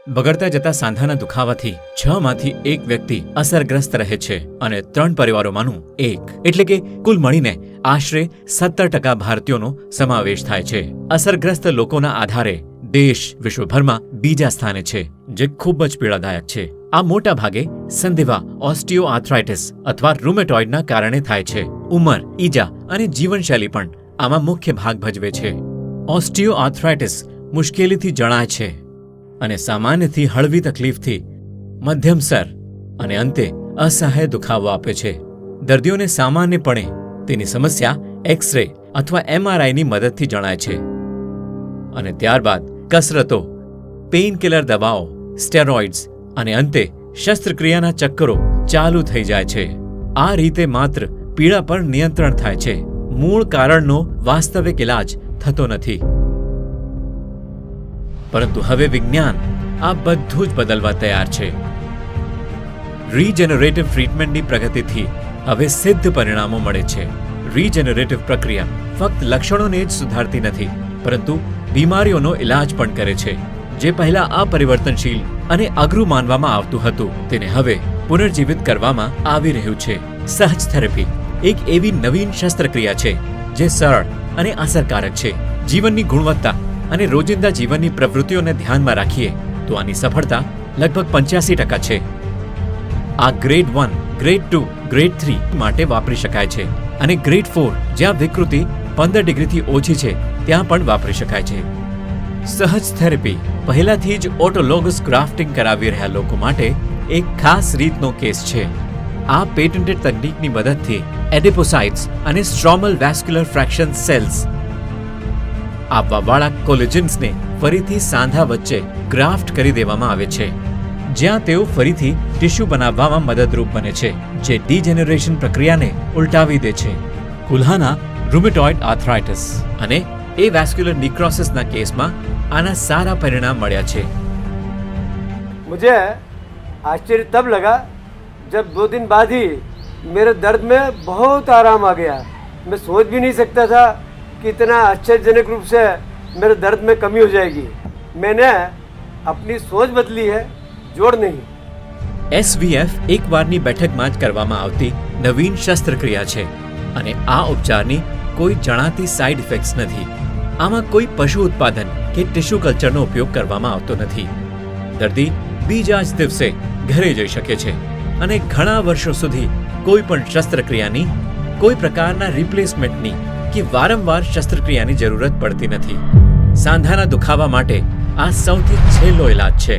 બગડતા જતા સાંધાના દુખાવાથી 6 માંથી 1 વ્યક્તિ અસરગ્રસ્ત રહે છે અને 3 પરિવારોમાંનું એક એટલે કે કુલ મળીને આશરે 17% ભારતીયોનો સમાવેશ થાય છે. અસરગ્રસ્ત લોકોના આધારે દેશ વિશ્વભરમાં બીજા સ્થાને છે, જે ખૂબ જ પીડાદાયક છે. આ મોટા ભાગે સંધિવા ઓસ્ટિયોઆર્થ્રાઇટિસ અથવા રૂમેટોઇડના કારણે થાય છે. ઉંમર, ઈજા અને જીવનશૈલી પણ આમાં મુખ્ય ભાગ ભજવે છે. ઓસ્ટિયોઆર્થ્રાઇટિસ મુશ્કેલીથી જણાય છે અને સામાન્યથી હળવી તકલીફથી મધ્યમસર અને અંતે અસહ્ય દુખાવો આપે છે. દર્દીઓને સામાન્યપણે તેની સમસ્યા એક્સ-રે અથવા MRIની મદદથી જણાય છે અને ત્યારબાદ કસરતો, પેઇનકિલર દવાઓ, સ્ટેરોઇડ્સ અને અંતે શસ્ત્રક્રિયાના ચક્કરો ચાલુ થઈ જાય છે. આ રીતે માત્ર પીડા પર નિયંત્રણ થાય છે, મૂળ કારણનો વાસ્તવિક ઇલાજ થતો નથી. પરંતુ હવે વિજ્ઞાન આ બધું જ બદલવા તૈયાર છે. રીજનરેટિવ ટ્રીટમેન્ટની પ્રગતિથી હવે સિદ્ધ પરિણામો મળે છે. રીજનરેટિવ પ્રક્રિયા ફક્ત લક્ષણોને જ સુધારતી નથી, પરંતુ બીમારીઓનો ઇલાજ પણ કરે છે. જે પહેલા અપરિવર્તનશીલ અને અઘરું માનવામાં આવતું હતું, તેને હવે પુનર્જીવિત કરવામાં આવી રહ્યું છે. સહજ થેરેપી એક એવી નવીન શસ્ત્રક્રિયા છે જે સરળ અને અસરકારક છે. જીવનની ગુણવત્તા અને રોજિંદા જીવનની પ્રવૃત્તિઓને ધ્યાનમાં રાખીએ તો આની સફળતા લગભગ 85% છે. આ ગ્રેડ 1, ગ્રેડ 2, ગ્રેડ 3 માટે વાપરી શકાય છે અને ગ્રેડ 4 જ્યાં વિકૃતિ 15 ડિગ્રીથી ઓછી છે ત્યાં પણ વાપરી શકાય છે. સહજ થેરેપી પહેલાથી જ ઓટોલોગસ ગ્રાફ્ટિંગ કરાવી રહ્યા લોકો માટે એક ખાસ રીતનો કેસ છે. આ પેટન્ટેડ તકનીકની મદદથી એડિપોસાઇટ્સ અને સ્ટ્રોમલ વેસ્ક્યુલર ફ્રેક્શન સેલ્સ આવવાવાળા કોલેજન્સને ફરીથી સાંધા વચ્ચે ગ્રાફ્ટ કરી દેવામાં આવે છે, જ્યાં તેઓ ફરીથી ટિશ્યુ બનાવવામાં મદદરૂપ બને છે, જે ડિજેનરેશન પ્રક્રિયાને ઉલટાવી દે છે. કુલ્હાના રૂમેટોઇડ આર્થરાઇટિસ અને એવેસ્ક્યુલર નિક્રોસિસના કેસમાં આના સારા પરિણામ મળ્યા છે. मुझे आश्चर्य तब लगा जब 2 दिन बाद ही मेरे दर्द में बहुत आराम आ गया. मैं सोच भी नहीं सकता था कि इतना आश्चर्यजनक रूप से मेरे दर्द में कमी हो जाएगी. मैंने अपनी सोच बदली है, जोड़ नहीं. SVF એકવારની બેઠકમાં જ કરવામાં આવતી નવીન શસ્ત્રક્રિયા છે અને આ ઉપચારની કોઈ જણાતી સાઇડ ઇફેક્ટ્સ નથી. આમાં કોઈ પશુ ઉત્પાદન કે ટિશ્યુ કલ્ચરનો ઉપયોગ કરવામાં આવતો નથી. દર્દી બીજા જ દિવસે ઘરે જઈ શકે છે અને ઘણા વર્ષો સુધી કોઈ પણ શસ્ત્રક્રિયાની, કોઈ પ્રકારના રિપ્લેસમેન્ટની કે વારંવાર શસ્ત્રક્રિયાની જરૂરત પડતી નથી. સાંધાના દુખાવા માટે આ સૌથી છેલ્લો ઇલાજ છે.